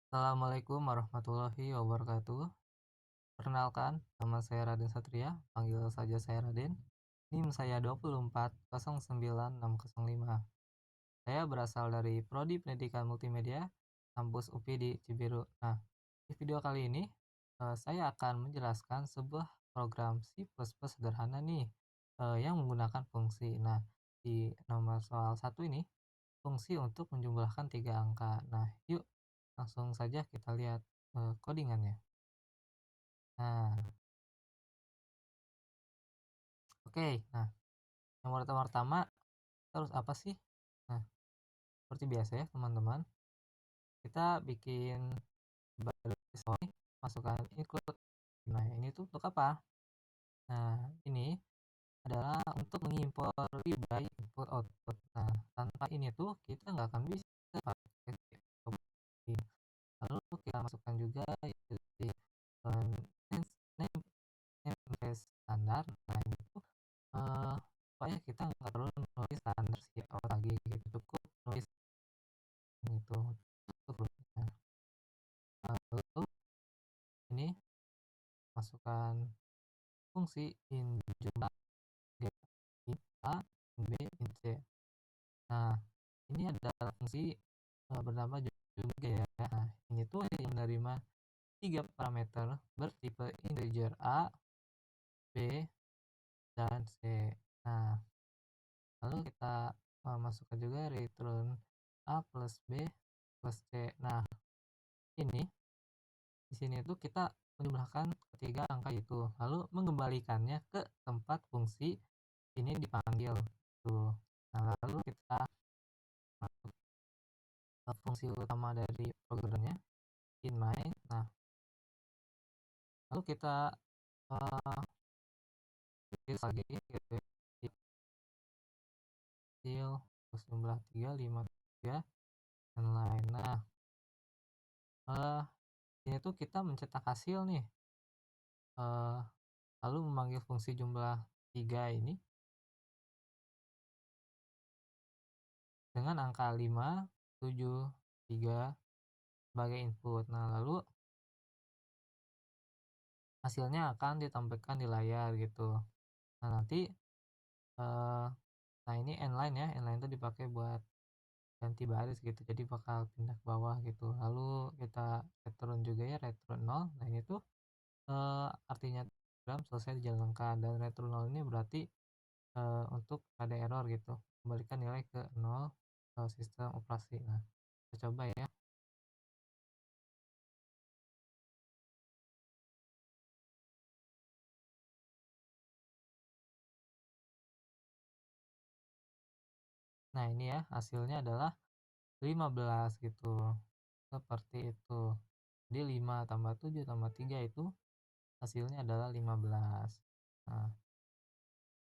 Assalamualaikum warahmatullahi wabarakatuh. Perkenalkan, nama saya Raden Satria, panggil saja saya Raden. NIM saya 2404605. Saya berasal dari Prodi Pendidikan Multimedia, kampus UPI di Cibiru. Nah, di video kali ini saya akan menjelaskan sebuah program C++ sederhana nih yang menggunakan fungsi. Nah, di nomor soal 1 ini fungsi untuk menjumlahkan 3 angka. Nah, yuk langsung saja kita lihat codingannya. Nah, oke. Nah, yang pertama terus apa sih? Nah, seperti biasa ya teman-teman, kita bikin baru nih, masukkan include. Nah, ini tuh untuk apa? Nah, ini adalah untuk mengimpor by input output. Nah, tanpa ini tuh kita nggak akan bisa pakai coding. Lalu kita masukkan juga jadi name namespace standar. Nah, ini tuh supaya kita nggak perlu nulis standar sih lagi gitu, cukup nulis gitu cukup. Lalu ini masukkan fungsi in jumlah in a in b in c. Nah, ini adalah fungsi bernama jumlah ya. Nah, ini tuh yang menerima 3 parameter bertipe integer a, b, dan c. Nah, lalu kita masukkan juga return a plus b plus c. Nah, ini di sini tuh kita menjumlahkan ketiga angka itu, lalu mengembalikannya ke tempat fungsi ini dipanggil tuh. Nah, lalu kita masuk ke fungsi utama dari programnya in main. Nah, lalu kita tulis lagi gitu ya, kecil terus jumlah 3 5 3 dan lain. Nah, ini tuh kita mencetak hasil nih, lalu memanggil fungsi jumlah 3 ini dengan angka 5 7 3 sebagai input. Nah, lalu hasilnya akan ditampilkan di layar gitu. Nah, nanti nah ini inline ya, inline itu dipakai buat ganti baris gitu, jadi bakal pindah ke bawah gitu. Lalu kita return juga ya, return 0. Nah, ini tuh artinya program selesai dijalankan, dan return 0 ini berarti untuk ada error gitu, kembalikan nilai ke 0 sistem operasi. Nah, kita coba ya. Nah, ini ya hasilnya adalah 15 gitu, seperti itu. Jadi 5 tambah 7 tambah 3 itu hasilnya adalah 15. Nah,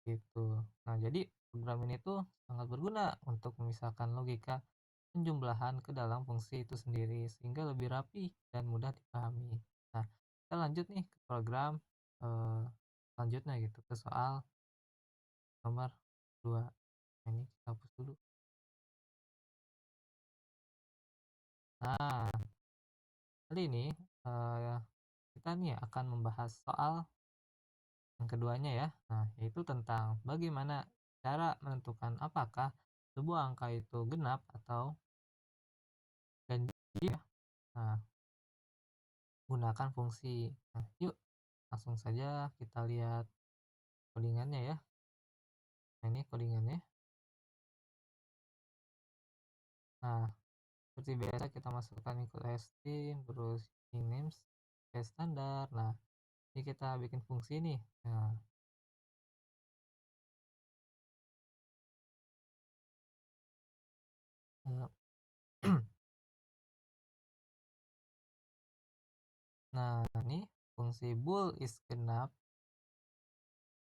gitu. Nah, jadi program ini tuh sangat berguna untuk memisahkan logika penjumlahan ke dalam fungsi itu sendiri sehingga lebih rapi dan mudah dipahami. Nah, kita lanjut nih ke program eh, selanjutnya gitu, ke soal nomor 2. Nah, ini kita hapus dulu. Nah, kali ini kita nih akan membahas soal yang keduanya ya. Nah, yaitu tentang bagaimana cara menentukan apakah sebuah angka itu genap atau ganjil ya. Nah, gunakan fungsi. Nah, yuk langsung saja kita lihat codingannya ya. Nah, ini codingannya. Nah, seperti biasa kita masukkan include string, terus names kayak standar. Nah, ini kita bikin fungsi nih. Nah, nah ini fungsi bool is genap,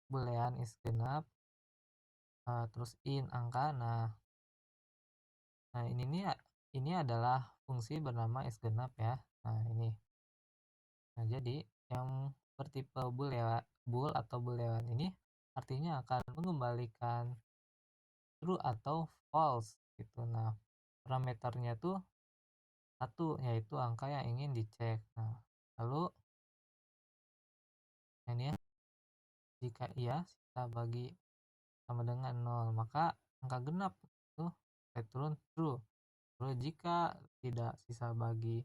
boolean is genap, terus in angka. Nah, ini adalah fungsi bernama is genap ya. Nah, ini. Nah, jadi yang bertipe bool atau boolean ini artinya akan mengembalikan true atau false gitu. Nah, parameternya tuh 1, yaitu angka yang ingin dicek. Nah, lalu ini ya, jika iya sisa bagi sama dengan 0, maka angka genap itu return true. Lalu jika tidak sisa bagi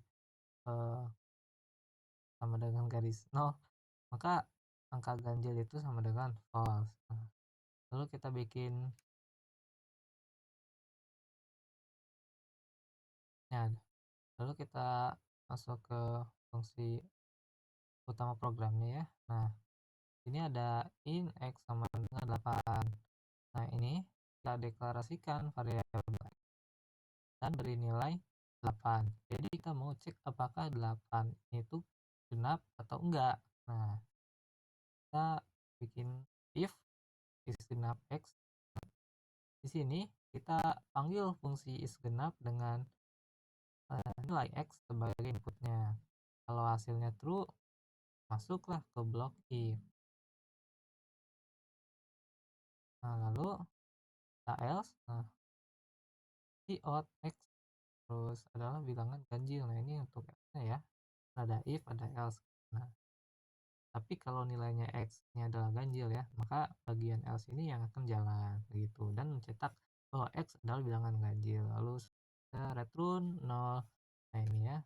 sama dengan garis 0, maka angka ganjil itu sama dengan false. Nah, lalu kita bikin ya, lalu kita masuk ke fungsi utama programnya ya. Nah, ini ada in x sama dengan 8. Nah, ini kita deklarasikan variabel dan beri nilai 8. Jadi kita mau cek apakah 8 itu genap atau enggak. Nah, kita bikin if is genap x. Di sini kita panggil fungsi is genap dengan nilai x sebagai inputnya. Kalau hasilnya true, masuklah ke blok if. Nah, lalu kita else. Nah, out x terus adalah bilangan ganjil. Nah, ini untuk x-nya ya. Ada if, ada else. Nah, tapi kalau nilainya x-nya adalah ganjil ya, maka bagian else ini yang akan jalan begitu dan mencetak bahwa x adalah bilangan ganjil. Lalu kita return 0. Nah, ini ya.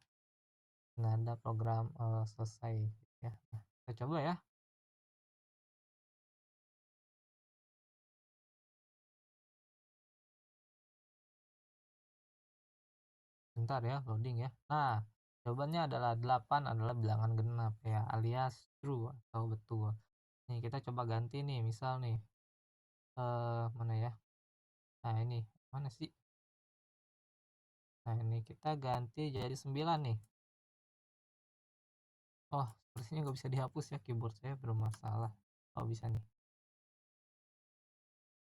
Nggak ada program selesai ya. Nah, kita coba ya. Bentar ya, loading ya. Nah, jawabannya adalah 8 adalah bilangan genap ya, alias true atau betul. Nih, kita coba ganti nih, misal nih. Mana ya? Nah, ini. Mana sih? Nah, ini kita ganti jadi 9 nih. Oh, sepertinya nggak bisa dihapus ya, keyboard saya bermasalah. Oh, bisa nih.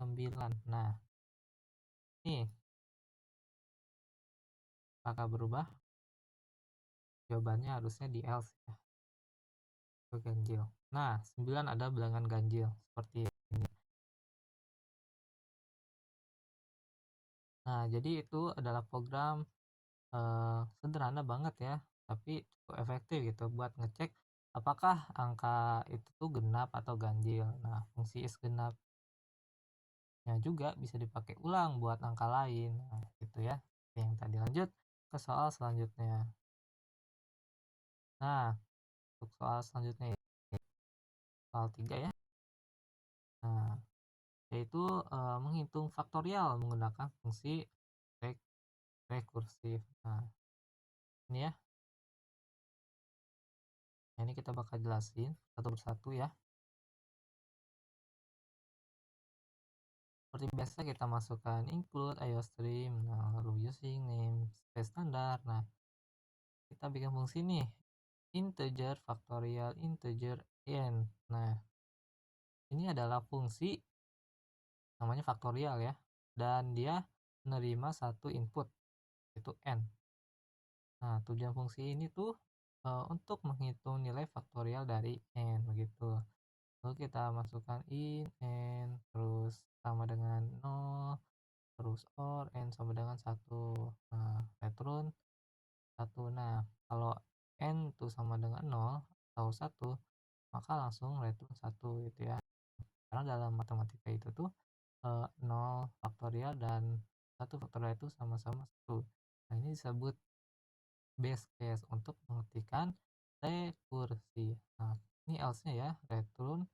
9. Nah, nih. Apakah berubah? Jawabannya harusnya di else ya. Ke ganjil. Nah, 9 ada bilangan ganjil seperti ini. Nah, jadi itu adalah program sederhana banget ya, tapi cukup efektif gitu buat ngecek apakah angka itu tuh genap atau ganjil. Nah, fungsi is genapnya juga bisa dipakai ulang buat angka lain. Nah, gitu ya. Yang tadi lanjut ke soal selanjutnya. Nah, untuk soal selanjutnya soal 3 ya. Nah, yaitu menghitung faktorial menggunakan fungsi rekursif. Nah, ini ya. Nah, ini kita bakal jelasin satu persatu ya. Seperti biasa kita masukkan include iostream, nah, lalu using name space standar. Nah, kita bikin fungsi nih integer faktorial integer n. Nah, ini adalah fungsi namanya faktorial ya, dan dia menerima satu input yaitu n. Nah, tujuan fungsi ini tuh untuk menghitung nilai faktorial dari n begitu. Lalu kita masukkan in n terus sama dengan 0 terus or n sama dengan 1. Nah, return 1. Nah, kalau n itu sama dengan 0 atau 1, maka langsung return 1 gitu ya. Karena dalam matematika itu tuh 0 faktorial dan 1 faktorial itu sama-sama 1. Nah, ini disebut base case untuk mengetikkan rekursi. Nah, ini else-nya ya, return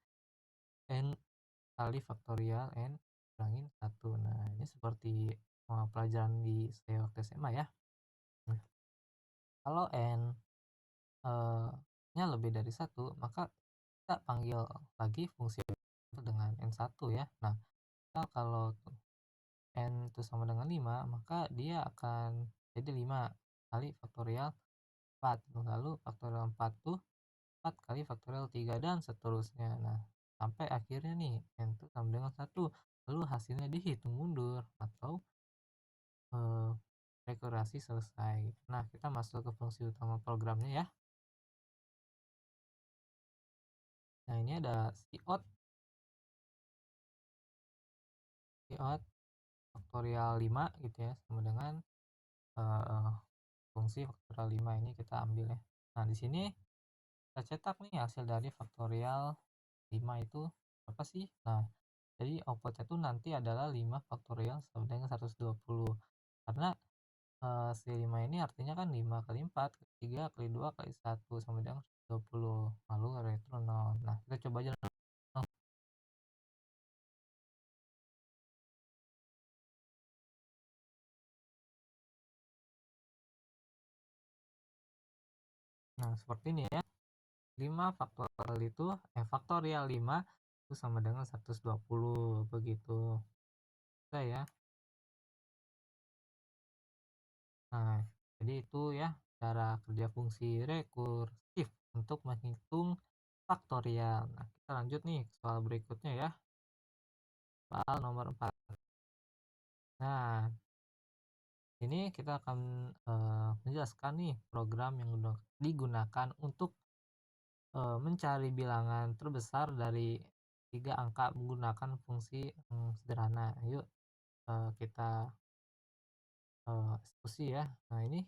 n kali faktorial n kurangin 1. Nah, ini seperti pelajaran di saya waktu SMA ya. Nah, kalau n nya lebih dari 1, maka kita panggil lagi fungsi dengan n1 ya. Nah, kalau n itu sama dengan 5, maka dia akan jadi 5 kali faktorial 4. Lalu faktorial 4 tuh 4 kali faktorial 3 dan seterusnya. Nah, sampai akhirnya nih n itu sama dengan 1. Lalu hasilnya dihitung mundur atau rekursi selesai. Nah, kita masuk ke fungsi utama programnya ya. Nah, ini ada cout faktorial 5 gitu ya, sama dengan fungsi faktorial 5 ini kita ambil ya. Nah, di sini kita cetak nih hasil dari faktorial 5 itu apa sih? Nah, jadi outputnya tuh nanti adalah 5 faktorial sama dengan 120. Karena si 5 ini artinya kan 5 kali 4 kali 3 kali 2 kali 1 sama dengan 120. Lalu retro 0. Nah, kita coba aja. Nah, seperti ini ya. 5 faktorial itu faktorial 5 itu sama dengan 120 begitu. Bisa ya. Nah, jadi itu ya cara kerja fungsi rekursif untuk menghitung faktorial. Nah, kita lanjut nih ke soal berikutnya ya. Soal nomor 4. Nah, ini kita akan menjelaskan nih program yang digunakan untuk mencari bilangan terbesar dari 3 angka menggunakan fungsi sederhana. Yuk kita eksekusi ya. Nah, ini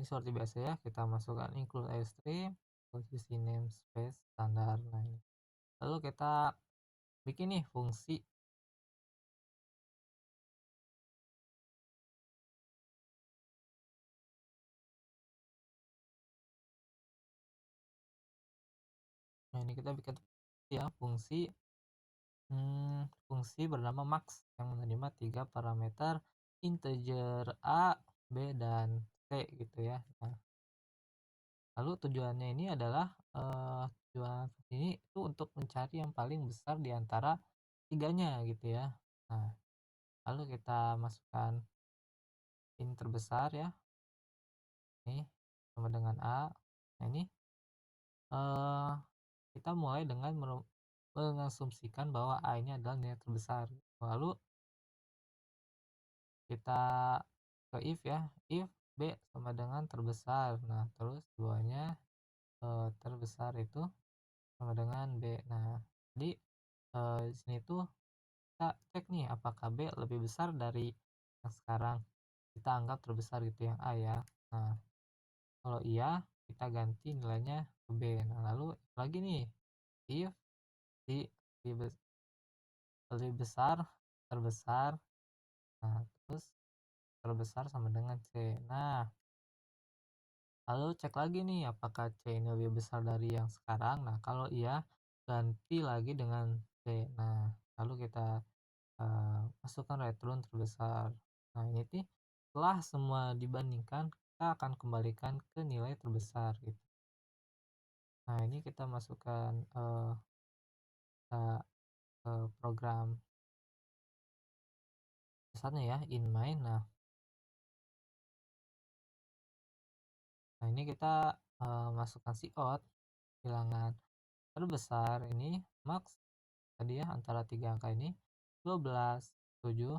seperti biasa ya, kita masukkan include iStream, posisi namespace standar. Nah, ini. Lalu kita bikin nih fungsi. Nah, ini kita bikin ya fungsi bernama max yang menerima 3 parameter integer a, b, dan c gitu ya. Nah, lalu tujuannya ini adalah tujuan ini itu untuk mencari yang paling besar di antara tiganya gitu ya. Nah, lalu kita masukkan ini terbesar ya, ini sama dengan A. Nah, ini eh, kita mulai dengan mengasumsikan bahwa A ini adalah nilai terbesar. Lalu kita ke if ya, if B sama dengan terbesar. Nah, terus duanya terbesar itu sama dengan B. Nah, jadi di sini tuh kita cek nih apakah B lebih besar dari yang sekarang kita anggap terbesar gitu yang A ya. Nah, kalau iya kita ganti nilainya ke B. Nah, lalu lagi nih if si lebih besar terbesar, nah terus terbesar sama dengan C. Nah, lalu cek lagi nih apakah C ini lebih besar dari yang sekarang. Nah, kalau iya ganti lagi dengan C. Nah, lalu kita masukkan return terbesar. Nah, ini nih setelah semua dibandingkan kita akan kembalikan ke nilai terbesar gitu. Nah, ini kita masukkan program besarnya ya, in main. Nah, ini kita masukkan out bilangan terbesar ini max tadi ya antara 3 angka ini 12, 7,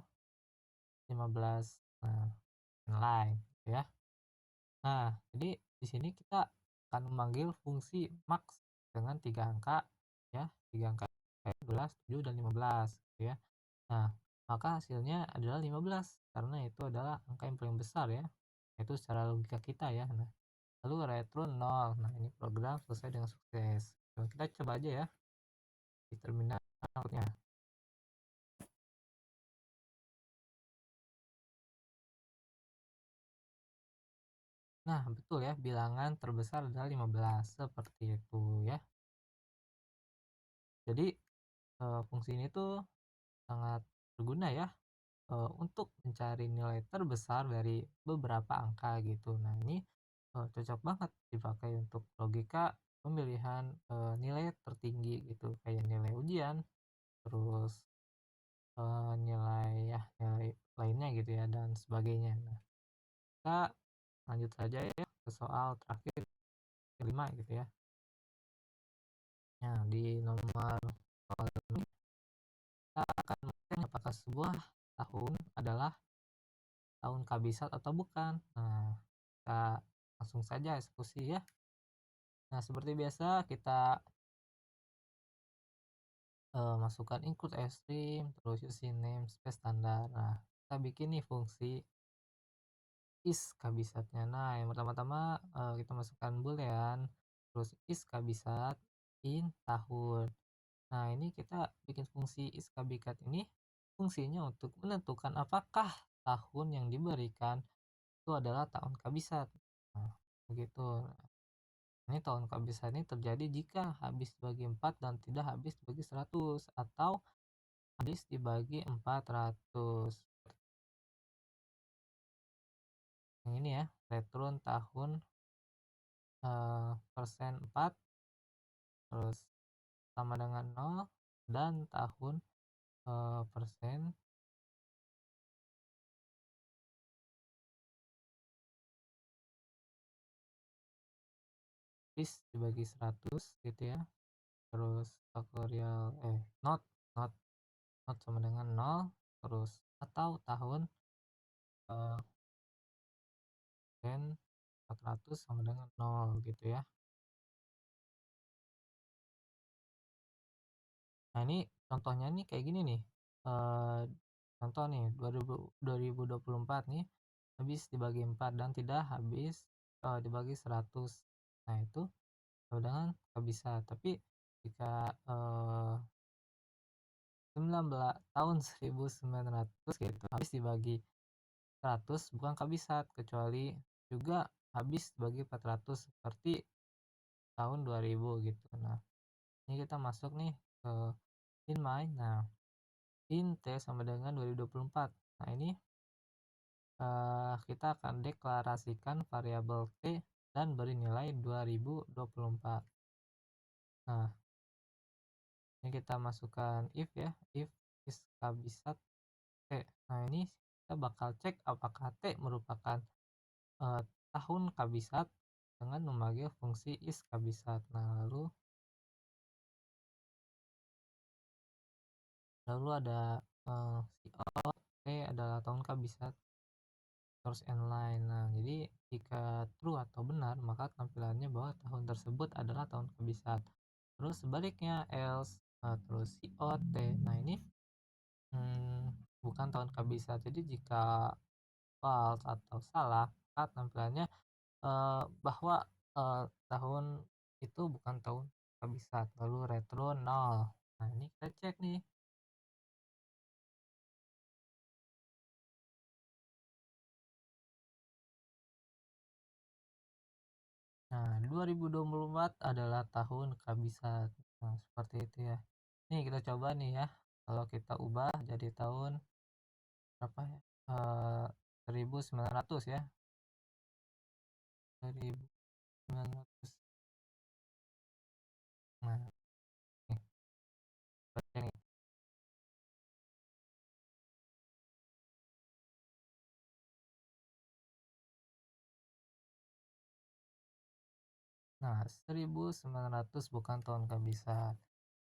15. Nah, inline gitu ya. Nah, jadi di sini kita akan memanggil fungsi max dengan 3 angka ya, 3 angka 12, 7, dan 15 gitu ya. Nah, maka hasilnya adalah 15 karena itu adalah angka yang paling besar ya. Itu secara logika kita ya. Nah, lalu return 0. Nah, ini program selesai dengan sukses. Nah, kita coba aja ya di terminal outputnya. Nah, betul ya, bilangan terbesar adalah 15 seperti itu ya. Jadi fungsi ini tuh sangat berguna ya untuk mencari nilai terbesar dari beberapa angka gitu. Nah, ini cocok banget dipakai untuk logika pemilihan nilai tertinggi gitu, kayak nilai ujian, terus nilai ya nilai lainnya gitu ya dan sebagainya. Nah, kita lanjut saja ya ke soal terakhir 5 gitu ya. Nah, di nomor soal ini kita akan mengecek apakah sebuah tahun adalah tahun kabisat atau bukan. Nah, kita langsung saja eksekusi ya. Nah, seperti biasa kita masukkan include string, terus using namespace standar. Nah, kita bikin nih fungsi is kabisatnya. Nah, yang pertama-tama, kita masukkan boolean, terus is kabisat in tahun. Nah, ini kita bikin fungsi is kabikat ini fungsinya untuk menentukan apakah tahun yang diberikan itu adalah tahun kabisat. Nah, begitu. Ini tahun kabisat ini terjadi jika habis dibagi 4 dan tidak habis dibagi 100 atau habis dibagi 400. Yang ini ya, return tahun persen 4 terus sama dengan 0 dan tahun persen habis dibagi 100 gitu ya. Terus faktorial not not not sama dengan 0 terus atau tahun eh, persen 400 sama dengan 0 gitu ya. Nah, ini contohnya nih kayak gini nih. Eh, contoh nih 2024 nih habis dibagi 4 dan tidak habis dibagi 100. Nah, itu dengan bisa. Tapi jika 19 tahun 1900 gitu habis dibagi 100 bukan kabisat, kecuali juga habis dibagi 400 seperti tahun 2000 gitu. Nah, ini kita masuk nih ke in my. Nah, int T sama dengan 2024. Nah, ini kita akan deklarasikan variabel T dan beri nilai 2024. Nah, ini kita masukkan if ya, if is kabisat T. Nah, ini kita bakal cek apakah T merupakan tahun kabisat dengan memanggil fungsi is kabisat. Nah, lalu ada cout T adalah tahun kabisat source and line. Nah, jadi jika true atau benar maka tampilannya bahwa tahun tersebut adalah tahun kabisat. Terus sebaliknya else terus cout T. Nah, ini bukan tahun kabisat. Jadi jika false atau salah maka tampilannya bahwa tahun itu bukan tahun kabisat. Lalu retro 0. Nah, ini kita cek nih. Nah, 2024 adalah tahun kabisat. Nah, seperti itu ya. Nih kita coba nih ya. Kalau kita ubah jadi tahun berapa ya? 1900 ya. 1900. Nah, nih, baca nih. Nah, 1900 bukan tahun kabisat.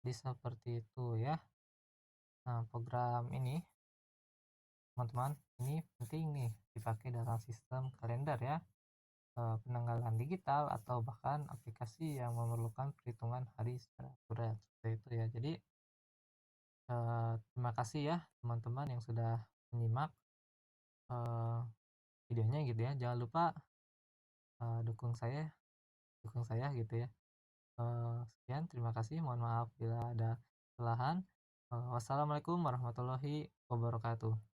Jadi seperti itu ya. Nah, program ini teman-teman ini penting nih dipakai dalam sistem kalender ya, penanggalan digital atau bahkan aplikasi yang memerlukan perhitungan hari secara akurat seperti itu ya. Jadi terima kasih ya teman-teman yang sudah menyimak eh, videonya gitu ya. Jangan lupa dukung saya gitu ya. Sekian, terima kasih, mohon maaf bila ada kesalahan. Wassalamualaikum warahmatullahi wabarakatuh.